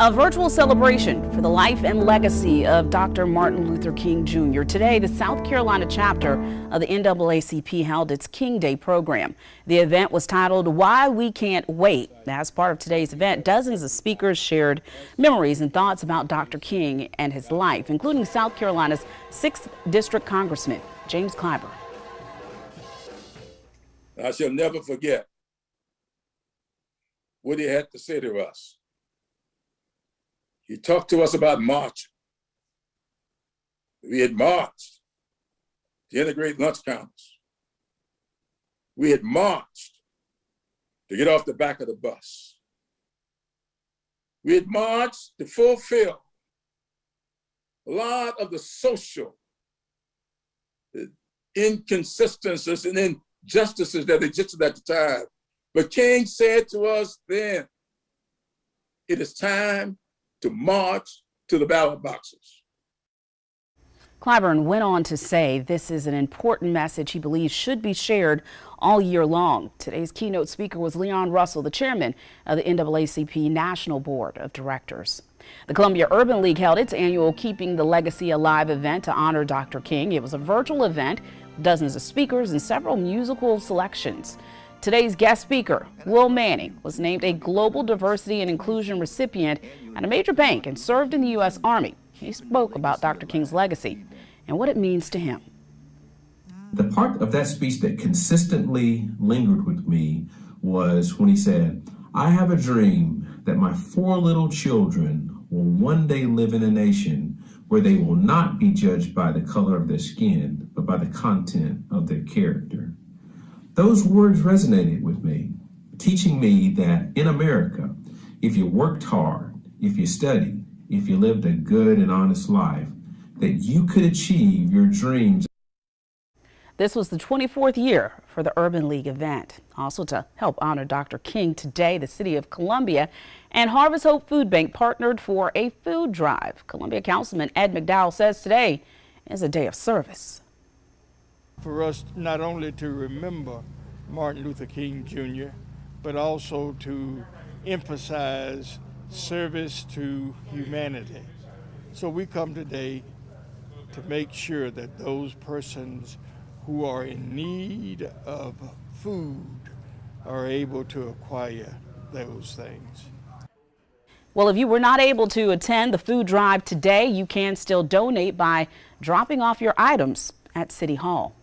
A virtual celebration for the life and legacy of Dr. Martin Luther King Jr. Today, the South Carolina chapter of the NAACP held its King Day program. The event was titled Why We Can't Wait. As part of today's event, dozens of speakers shared memories and thoughts about Dr. King and his life, including South Carolina's 6th District Congressman, James Clyburn. I shall never forget what he had to say to us. He talked to us about marching. We had marched to integrate lunch counters. We had marched to get off the back of the bus. We had marched to fulfill a lot of the social inconsistencies and injustices that existed at the time. But King said to us then, it is time to march to the ballot boxes. Clyburn went on to say this is an important message he believes should be shared all year long. Today's keynote speaker was Leon Russell, the chairman of the NAACP National Board of Directors. The Columbia Urban League held its annual Keeping the Legacy Alive event to honor Dr. King. It was a virtual event, dozens of speakers and several musical selections. Today's guest speaker, Will Manning, was named a Global Diversity and Inclusion recipient at a major bank and served in the U.S. Army. He spoke about Dr. King's legacy and what it means to him. The part of that speech that consistently lingered with me was when he said, "I have a dream that my 4 little children will one day live in a nation where they will not be judged by the color of their skin, but by the content of their character." Those words resonated with me, teaching me that in America, if you worked hard, if you studied, if you lived a good and honest life, that you could achieve your dreams. This was the 24th year for the Urban League event. Also to help honor Dr. King today, the city of Columbia and Harvest Hope Food Bank partnered for a food drive. Columbia Councilman Ed McDowell says today is a day of service. For us not only to remember Martin Luther King Jr., but also to emphasize service to humanity. So we come today to make sure that those persons who are in need of food are able to acquire those things. Well, if you were not able to attend the food drive today, you can still donate by dropping off your items at City Hall.